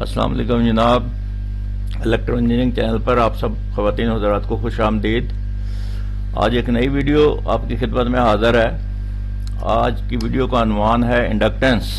السلام علیکم جناب، الیکٹرو انجینئرنگ چینل پر آپ سب خواتین و حضرات کو خوش آمدید۔ آج ایک نئی ویڈیو آپ کی خدمت میں حاضر ہے۔ آج کی ویڈیو کا عنوان ہے انڈکٹنس۔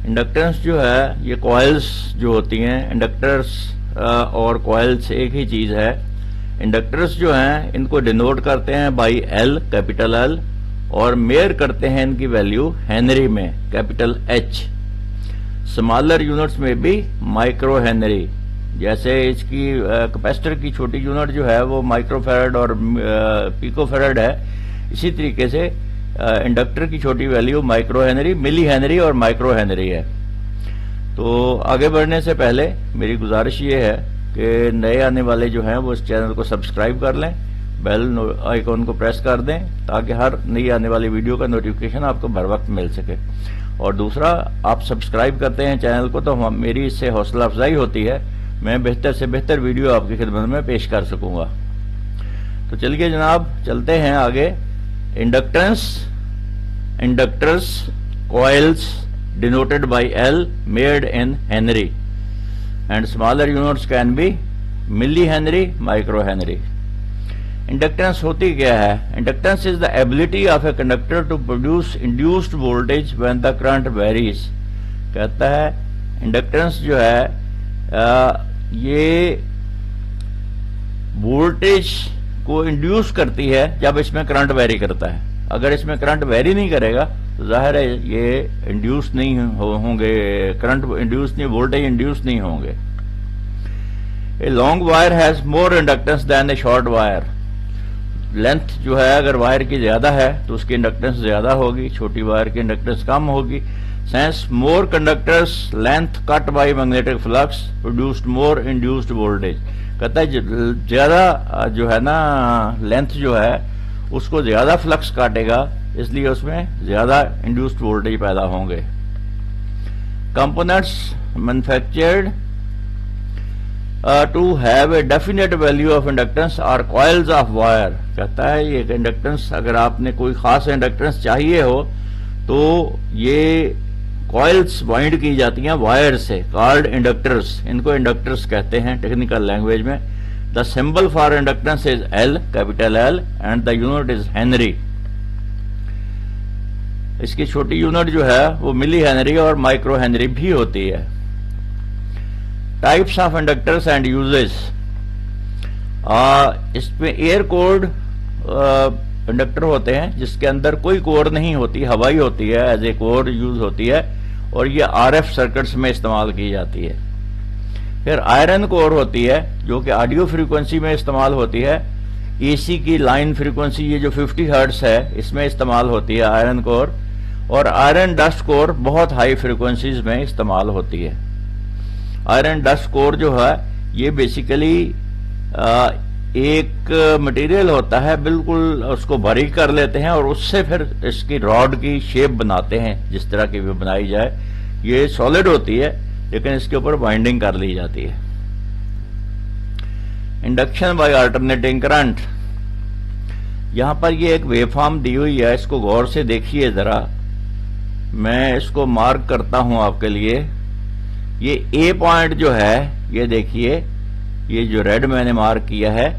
انڈکٹنس جو ہے یہ کوائلز جو ہوتی ہیں، انڈکٹرز اور کوائلز ایک ہی چیز ہے۔ انڈکٹرز جو ہیں ان کو ڈینوٹ کرتے ہیں بائی ایل، کیپٹل ایل، اور میئر کرتے ہیں ان کی ویلیو ہینری میں، کیپٹل ایچ۔ سمالر یونٹس میں بھی مائکرو ہینری، جیسے اس کی کیپیسٹر کی چھوٹی یونٹ جو ہے وہ مائکرو فیرڈ اور پیکو فیرڈ ہے، اسی طریقے سے انڈکٹر کی چھوٹی ویلیو مائکرو ہینری، ملی ہینری اور مائکرو ہینری ہے۔ تو آگے بڑھنے سے پہلے میری گزارش یہ ہے کہ نئے آنے والے جو ہیں وہ اس چینل کو سبسکرائب کر لیں، بیل آئیکن کو پریس کر دیں تاکہ ہر نئی آنے والی ویڈیو کا نوٹیفیکیشن آپ کو بر وقت مل سکے۔ اور دوسرا، آپ سبسکرائب کرتے ہیں چینل کو تو میری اس سے حوصلہ افزائی ہوتی ہے، میں بہتر سے بہتر ویڈیو آپ کی خدمت میں پیش کر سکوں گا۔ تو چلیے جناب چلتے ہیں آگے۔ انڈکٹرز coils denoted by L made in Henry and smaller units can be milli Henry, micro Henry۔ Inductance ہوتی کیا ہے؟ Inductance is the ability of a conductor to produce induced voltage when the current varies. کہتا ہے inductance جو ہے یہ voltage کو induce کرتی ہے جب اس میں کرنٹ ویری کرتا ہے۔ اگر اس میں کرنٹ ویری نہیں کرے گا تو ظاہر ہے یہ انڈیوس نہیں ہوں گے، کرنٹ انڈیوس نہیں، وولٹیج انڈیوس نہیں ہوں گے۔ A long wire has more inductance than a short wire. Length جو ہے اگر وائر کی زیادہ ہے تو اس کی انڈکٹنس زیادہ ہوگی، چھوٹی وائر کی انڈکٹنس کم ہوگی۔ Since more conductors length cut by magnetic flux produced more induced voltage. کہتا ہے زیادہ جو ہے نا لینتھ جو ہے اس کو زیادہ فلکس کاٹے گا، اس لیے اس میں زیادہ انڈیوسڈ وولٹیج پیدا ہوں گے۔ Components manufactured to have a definite value of inductance or coils of wire۔ کہتا ہے یہ انڈکٹنس اگر آپ نے کوئی خاص انڈکٹنس چاہیے ہو تو یہ کوائلز وائنڈ کی جاتی ہیں وائر سے، کارڈ انڈکٹرز، ان کو انڈکٹرز کہتے ہیں ٹیکنیکل لینگویج میں۔ The symbol for inductance is L, capital L, and the unit is henry. اس کی چھوٹی یونٹ جو ہے وہ ملی ہینری اور مائکرو ہینری بھی ہوتی ہے۔ ٹائپس آف انڈکٹرز اینڈ یوزز، اس میں ایئر کورڈ انڈکٹر ہوتے ہیں جس کے اندر کوئی کور نہیں ہوتی، ہوائی ہوتی ہے، ایز اے کور یوز ہوتی ہے اور یہ آر ایف سرکٹس میں استعمال کی جاتی ہے۔ پھر آئرن کور ہوتی ہے جو کہ آڈیو فریکوینسی میں استعمال ہوتی ہے، اے سی کی لائن فریکوینسی یہ جو 50 ہرٹز ہے اس میں استعمال ہوتی ہے آئرن کور، اور آئرن ڈسٹ کور بہت ہائی فریکوینسیز میں استعمال ہوتی ہے۔ آئرن ڈسٹ کور جو ہے یہ بیسیکلی ایک مٹیریل ہوتا ہے، بالکل اس کو باریک کر لیتے ہیں اور اس سے پھر اس کی راڈ کی شیپ بناتے ہیں جس طرح کی بھی بنائی جائے۔ یہ سالڈ ہوتی ہے لیکن اس کے اوپر بائنڈنگ کر لی جاتی ہے۔ انڈکشن بائی آلٹرنیٹنگ کرنٹ، یہاں پر یہ ایک ویو فارم دی ہوئی ہے، اس کو غور سے دیکھیے ذرا، میں اس کو مارک کرتا ہوں آپ کے لیے۔ یہ اے پوائنٹ جو ہے یہ دیکھیے، یہ جو ریڈ میں نے مارک کیا ہے،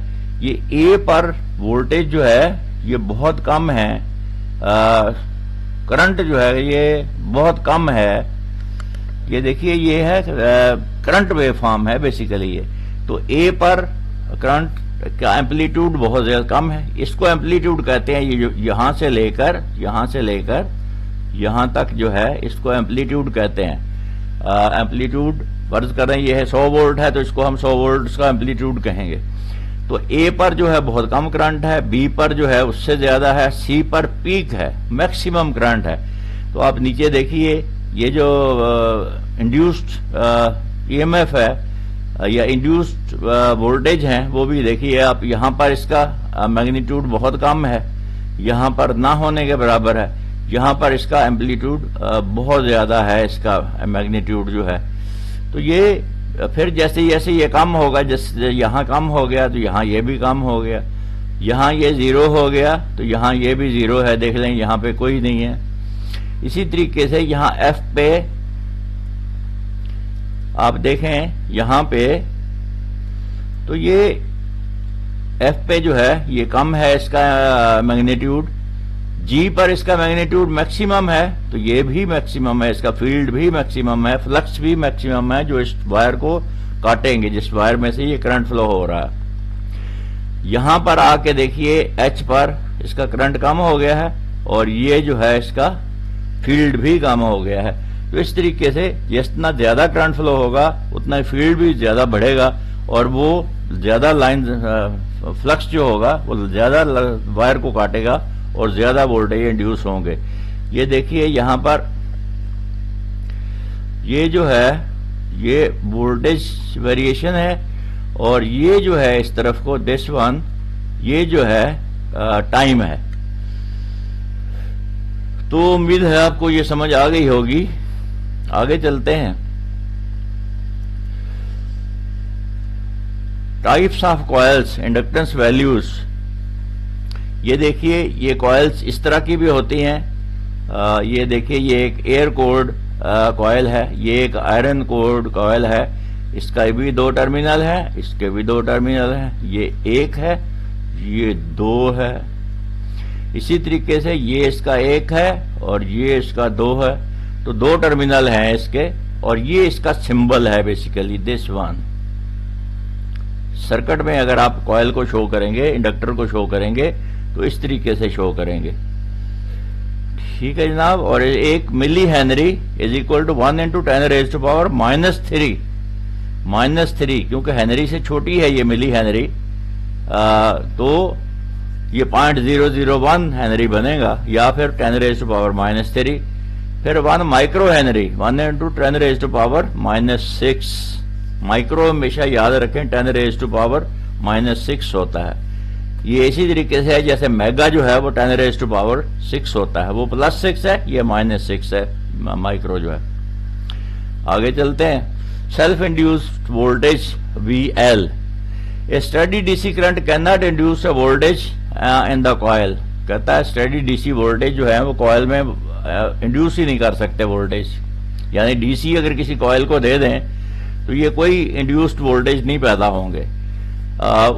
یہ اے پر وولٹیج جو ہے یہ بہت کم ہے، کرنٹ جو ہے یہ بہت کم ہے۔ یہ دیکھیے یہ ہے کرنٹ ویو فارم ہے بیسیکلی یہ، تو اے پر کرنٹ کا ایمپلیٹیوڈ بہت زیادہ کم ہے، اس کو ایمپلیٹیوڈ کہتے ہیں۔ یہ یہاں سے لے کر یہاں تک جو ہے اس کو ایمپلیٹیوڈ کہتے ہیں۔ ایمپلیٹیوڈ فرض کریں یہ ہے 100 وولٹ ہے تو اس کو ہم 100 وولٹ کا ایمپلیٹیوڈ کہیں گے۔ تو اے پر جو ہے بہت کم کرنٹ ہے، بی پر جو ہے اس سے زیادہ ہے، سی پر پیک ہے، میکسیمم کرنٹ ہے۔ تو آپ نیچے دیکھیے یہ جو انڈیوسڈ ای ایم ایف ہے یا انڈیوسڈ وولٹیج ہیں وہ بھی دیکھیے آپ، یہاں پر اس کا میگنیٹیوڈ بہت کم ہے، یہاں پر نہ ہونے کے برابر ہے، یہاں پر اس کا ایمپلیٹیوڈ بہت زیادہ ہے، اس کا میگنیٹیوڈ جو ہے۔ تو یہ پھر جیسے جیسے یہ کم ہوگا، جیسے یہاں کم ہو گیا تو یہاں یہ بھی کم ہو گیا، یہاں یہ 0 ہو گیا تو یہاں یہ بھی 0 ہے، دیکھ لیں یہاں پہ کوئی نہیں ہے۔ اسی طریقے سے یہاں ایف پہ آپ دیکھیں یہاں پہ تو یہ ایف پہ جو ہے یہ کم ہے اس کا میگنیٹیوڈ، جی پر اس کا میگنیٹیوڈ میکسیمم ہے، تو یہ بھی میکسیمم ہے، اس کا فیلڈ بھی میکسیمم ہے، فلکس بھی میکسیمم ہے جو اس وائر کو کاٹیں گے، جس وائر میں سے یہ کرنٹ فلو ہو رہا ہے۔ یہاں پر آ کے دیکھیے ایچ پر اس کا کرنٹ کم ہو گیا ہے اور یہ جو ہے اس کا فیلڈ بھی کم ہو گیا ہے۔ تو اس طریقے سے جتنا زیادہ کرنٹ فلو ہوگا اتنا فیلڈ بھی زیادہ بڑھے گا اور وہ زیادہ لائن فلکس جو ہوگا وہ زیادہ وائر کو کاٹے گا اور زیادہ وولٹیج انڈیوس ہوں گے۔ یہ دیکھیے یہاں پر یہ جو ہے یہ وولٹیج ویریشن ہے اور یہ جو ہے اس طرف کو دس ون یہ جو ہے ٹائم ہے۔ تو امید ہے آپ کو یہ سمجھ آ گئی ہوگی۔ آگے چلتے ہیں۔ Types of coils, inductance values. یہ دیکھیے یہ کوائلس اس طرح کی بھی ہوتی ہیں، یہ دیکھیے یہ ایک ایئر کورڈ کوائل ہے، یہ ایک آئرن کورڈ کوائل ہے، اس کا بھی دو ٹرمینل ہے، اس کے بھی دو ٹرمینل ہیں، یہ ایک ہے یہ دو ہے، اسی طریقے سے یہ اس کا ایک ہے اور یہ اس کا دو ہے، تو دو ٹرمینل ہیں اس کے اور یہ اس کا سمبل ہے بیسیکلی دس ون۔ سرکٹ میں اگر آپ کوائل کو شو کریں گے، انڈکٹر کو شو کریں گے تو اس طریقے سے شو کریں گے، ٹھیک ہے جناب۔ اور ایک ملی ہینری از اکول ٹو 1 × 10⁻³ -3 کیونکہ ہینری سے چھوٹی ہے یہ ملی ہینری، تو یہ 0.001 ہینری بنے گا یا پھر 10⁻³ پھر 1 مائکرو ہینری 1 × 10⁻⁻6 مائکرو ہمیشہ یاد رکھیں 10⁻⁻6 ہوتا ہے۔ یہ اسی طریقے سے ہے جیسے میگا جو ہے وہ 10⁻6 ہوتا ہے، وہ +6 ہے، یہ -6 ہے مائکرو جو ہے۔ آگے چلتے ہیں۔ Self induced voltage VL، a steady D C current can not induce a voltage in the coil, کہتا ہے اسٹڈی ڈی سی وولٹیج جو ہے وہ کوائل میں انڈیوس ہی نہیں کر سکتے وولٹیج، یعنی ڈی سی اگر کسی کوائل کو دے دیں تو یہ کوئی انڈیوسڈ وولٹیج نہیں پیدا ہوں گے۔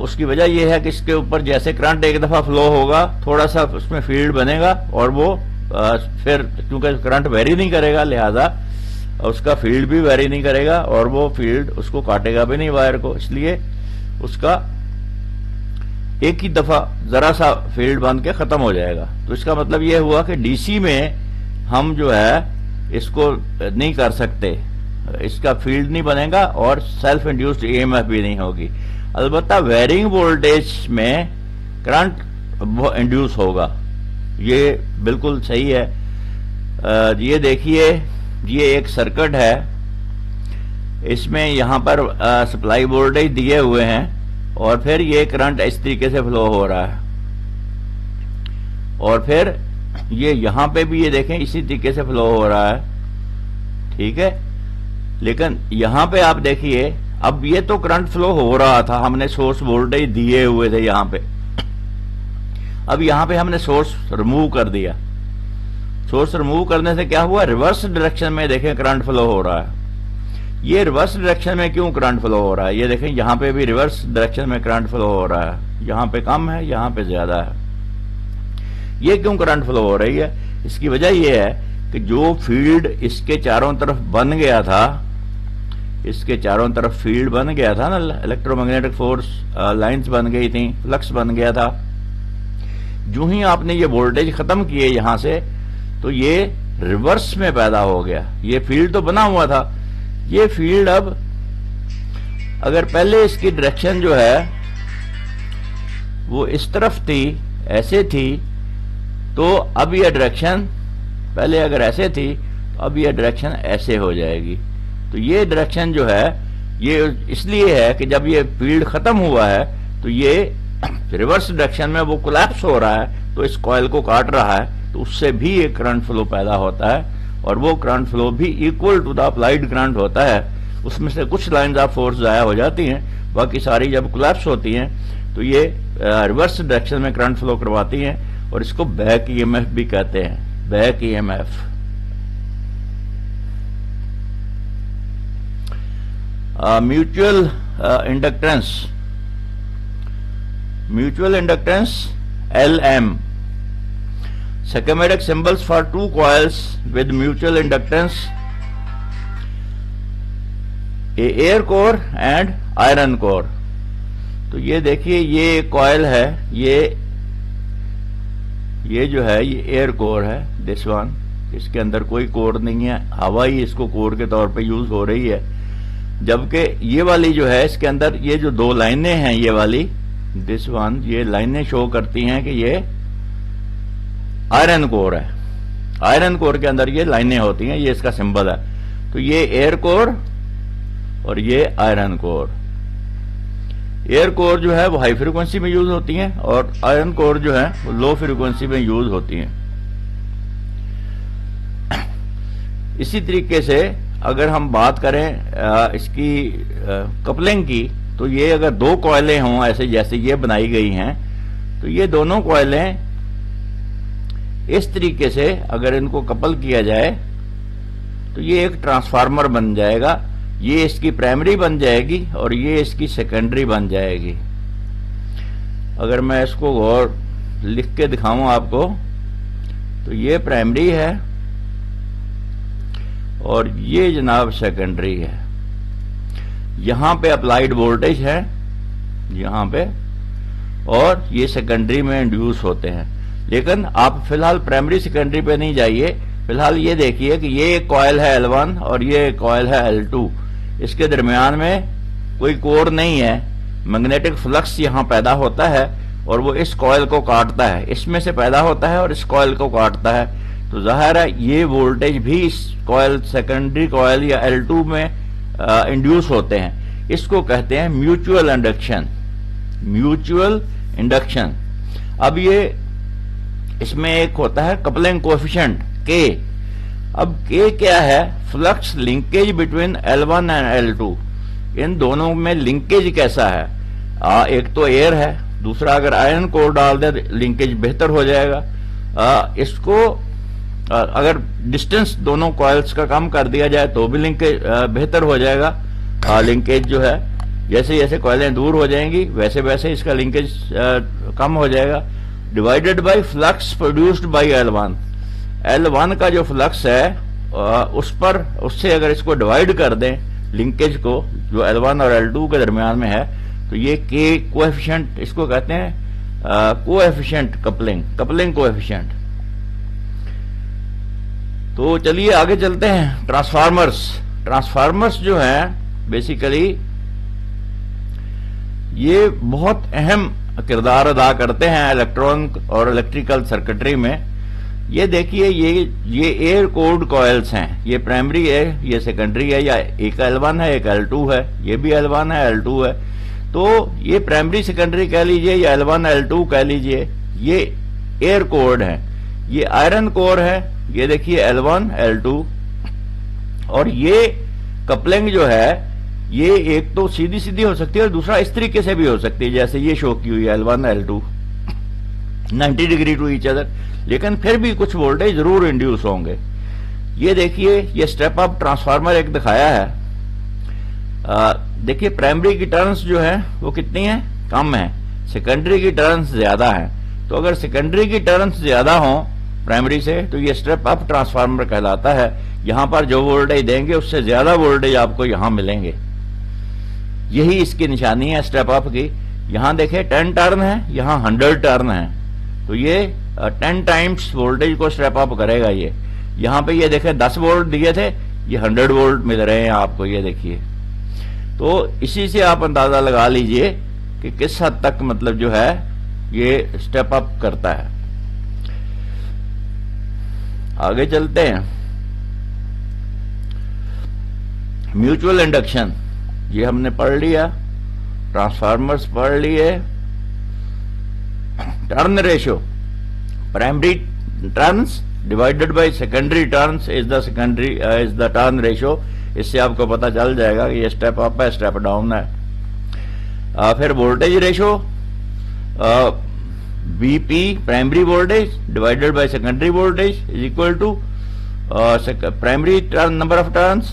اس کی وجہ یہ ہے کہ اس کے اوپر جیسے کرنٹ ایک دفعہ فلو ہوگا تھوڑا سا اس میں فیلڈ بنے گا اور وہ پھر کیونکہ کرنٹ ویری نہیں کرے گا لہذا اس کا فیلڈ بھی ویری نہیں کرے گا اور وہ فیلڈ اس کو کاٹے گا بھی نہیں وائر کو، اس لیے اس کا ایک ہی دفعہ ذرا سا فیلڈ بن کے ختم ہو جائے گا۔ تو اس کا مطلب یہ ہوا کہ ڈی سی میں ہم جو ہے اس کو نہیں کر سکتے، اس کا فیلڈ نہیں بنے گا اور سیلف انڈیوسڈ EMF بھی نہیں ہوگی۔ البتہ ویرنگ وولٹیج میں کرنٹ انڈیوس ہوگا، یہ بالکل صحیح ہے۔ یہ دیکھیے یہ ایک سرکٹ ہے، اس میں یہاں پر سپلائی وولٹیج دیے ہوئے ہیں اور پھر یہ کرنٹ اس طریقے سے فلو ہو رہا ہے اور پھر یہ یہاں پہ بھی یہ دیکھیں اسی طریقے سے فلو ہو رہا ہے، ٹھیک ہے۔ لیکن یہاں پہ آپ دیکھیے اب یہ تو کرنٹ فلو ہو رہا تھا، ہم نے سورس وولٹیج دیے ہوئے تھے یہاں پہ، اب یہاں پہ ہم نے سورس ریموو کر دیا۔ سورس ریموو کرنے سے کیا ہوا، ریورس ڈائریکشن میں دیکھیں کرنٹ فلو ہو رہا ہے۔ یہ ریورس ڈائریکشن میں کیوں کرنٹ فلو ہو رہا ہے، یہ دیکھیں یہاں پہ بھی ریورس ڈائریکشن میں کرنٹ فلو ہو رہا ہے، یہاں پہ کم ہے یہاں پہ زیادہ ہے۔ یہ کیوں کرنٹ فلو ہو رہی ہے، اس کی وجہ یہ ہے کہ جو فیلڈ اس کے چاروں طرف بن گیا تھا، اس کے چاروں طرف فیلڈ بن گیا تھا نا، الیکٹرو میگنیٹک فورس لائنز بن گئی تھیں، فلکس بن گیا تھا، جو ہی آپ نے یہ وولٹیج ختم کیے یہاں سے تو یہ ریورس میں پیدا ہو گیا۔ یہ فیلڈ تو بنا ہوا تھا، یہ فیلڈ اب اگر پہلے اس کی ڈائریکشن جو ہے وہ اس طرف تھی، ایسے تھی، تو اب یہ ڈائریکشن پہلے اگر ایسے تھی تو اب یہ ڈائریکشن ایسے ہو جائے گی۔ تو یہ ڈائریکشن جو ہے یہ اس لیے ہے کہ جب یہ فیلڈ ختم ہوا ہے تو یہ ریورس ڈائریکشن میں وہ کولیپس ہو رہا ہے تو اس کوائل کو کاٹ رہا ہے، تو اس سے بھی ایک کرنٹ فلو پیدا ہوتا ہے اور وہ کرنٹ فلو بھی equal to the applied current ہوتا ہے۔ اس میں سے کچھ لائنز آف فورس ضائع ہو جاتی ہیں، باقی ساری جب کولیپس ہوتی ہیں تو یہ ریورس ڈائریکشن میں کرنٹ فلو کرواتی ہیں اور اس کو بیک EMF بھی کہتے ہیں، back EMF۔ mutual inductance, LM. Schematic symbols for two coils with mutual inductance, a air core and iron core. تو یہ دیکھیے یہ ایک کوائل ہے, یہ جو ہے یہ ایئر کور ہے, دس ون, اس کے اندر کوئی کور نہیں ہے, ہوا ہی اس کو کور کے طور پہ یوز ہو رہی ہے. جبکہ یہ والی جو ہے اس کے اندر یہ جو دو لائنیں ہیں, یہ والی دس ون, یہ لائنیں شو کرتی ہیں کہ یہ آئرن کور ہے. آئرن کور کے اندر یہ لائنیں ہوتی ہیں, یہ اس کا سمبل ہے. تو یہ ایئر کور اور یہ آئرن کور. ایئر کور جو ہے وہ ہائی فریکوینسی میں یوز ہوتی ہیں اور آئرن کور جو ہے وہ لو فریکوینسی میں یوز ہوتی ہیں. اسی طریقے سے اگر ہم بات کریں اس کی کپلنگ کی, تو یہ اگر دو کوئلیں ہوں ایسے جیسے یہ بنائی گئی ہیں, تو یہ دونوں کوئلیں اس طریقے سے اگر ان کو کپل کیا جائے تو یہ ایک ٹرانسفارمر بن جائے گا. یہ اس کی پرائمری بن جائے گی اور یہ اس کی سیکنڈری بن جائے گی. اگر میں اس کو غور لکھ کے دکھاؤں آپ کو, تو یہ پرائمری ہے اور یہ جناب سیکنڈری ہے. یہاں پہ اپلائیڈ وولٹیج ہے یہاں پہ, اور یہ سیکنڈری میں انڈیوس ہوتے ہیں. لیکن آپ فی الحال پرائمری سیکنڈری پہ نہیں جائیے, فی الحال یہ دیکھیے کہ یہ ایک کوائل ہے L1 اور یہ ایک کوائل ہے L2. اس کے درمیان میں کوئی کور نہیں ہے. میگنیٹک فلکس یہاں پیدا ہوتا ہے اور وہ اس کوائل کو کاٹتا ہے, اس میں سے پیدا ہوتا ہے اور اس کوائل کو کاٹتا ہے. تو ظاہر ہے یہ وولٹیج بھی اس کوائل سیکنڈری کوائل یا L2 میں انڈیوس ہوتے ہیں. اس کو کہتے ہیں میوچول انڈکشن. Mutual induction. اب یہ اس میں ایک ہوتا ہے کپلنگ کوفیشنٹ K. اب K کیا ہے؟ Flux linkage between L1 and L2. ان دونوں میں لنکیج کیسا ہے؟ ایک تو ایئر ہے, دوسرا اگر آئرن کور ڈال دیں لنکیج بہتر ہو جائے گا. اس کو اگر ڈسٹنس دونوں کوائلز کا کم کر دیا جائے تو بھی لنکیج بہتر ہو جائے گا. لنکیج جو ہے جیسے جیسے کوائلیں دور ہو جائیں گی ویسے ویسے اس کا لنکیج کم ہو جائے گا. Divided by flux produced by L1. L1 کا جو فلکس ہے اس سے اگر اس کو ڈیوائیڈ کر دیں لنکیج کو جو L1 اور L2 کے درمیان میں ہے, تو یہ K کوفیشنٹ, اس کو کہتے ہیں کوفیشنٹ کپلنگ کوفیشنٹ. تو چلیے آگے چلتے ہیں. ٹرانسفارمرز جو ہیں بیسیکلی یہ بہت اہم کردار ادا کرتے ہیں الیکٹرونک اور الیکٹریکل سرکٹری میں. یہ دیکھیے یہ ایئر کورڈ کوائلز ہیں, یہ پرائمری ہے یہ سیکنڈری ہے, یا ایک L1 ہے ایک L2 ہے, یہ بھی L1 ہے L2 ہے. تو یہ پرائمری سیکنڈری کہہ لیجئے یا L1 L2 کہہ لیجئے, یہ ایئر کورڈ ہے. یہ آئرن کور ہے, یہ دیکھیے L1 L2. اور یہ کپلنگ جو ہے یہ ایک تو سیدھی سیدھی ہو سکتی ہے اور دوسرا اس طریقے سے بھی ہو سکتی ہے جیسے یہ شو کی ہوئی ہے L1 L2 90 degree to each other, لیکن پھر بھی کچھ وولٹیج ضرور انڈیوس ہوں گے. یہ دیکھیے یہ سٹیپ اپ ٹرانسفارمر ایک دکھایا ہے. دیکھیے پرائمری کی ٹرنز جو ہے وہ کتنی ہیں؟ کم ہیں. سیکنڈری کی ٹرنز زیادہ ہیں. تو اگر سیکنڈری کی ٹرنز زیادہ ہوں پرائمری سے تو یہ سٹیپ اپ ٹرانسفارمر کہلاتا ہے. یہاں پر جو وولٹیج دیں گے اس سے زیادہ وولٹیج آپ کو یہاں ملیں گے. یہی اس کی نشانی ہے سٹیپ اپ کی. یہاں دیکھیں 10 ٹرن ہے, یہاں 100 ٹرن ہے, تو یہ 10 ٹائمز وولٹیج کو سٹیپ اپ کرے گا. یہ یہاں پہ یہ دیکھیں 10 وولٹ دیے تھے, یہ 100 وولٹ مل رہے ہیں آپ کو, یہ دیکھیے. تو اسی سے آپ اندازہ لگا لیجئے کہ کس حد تک مطلب جو ہے یہ سٹیپ اپ کرتا ہے. آگے چلتے ہیں. میوچول انڈکشن یہ ہم نے پڑھ لیا, ٹرانسفارمرز پڑھ لیے. Turn ratio, primary turns divided by secondary turns is the turn ratio. اس سے آپ کو پتا چل جائے گا کہ یہ سٹیپ اپ ہے سٹیپ ڈاؤن ہے. پھر voltage ratio V P primary voltage divided by secondary voltage is equal to primary number of turns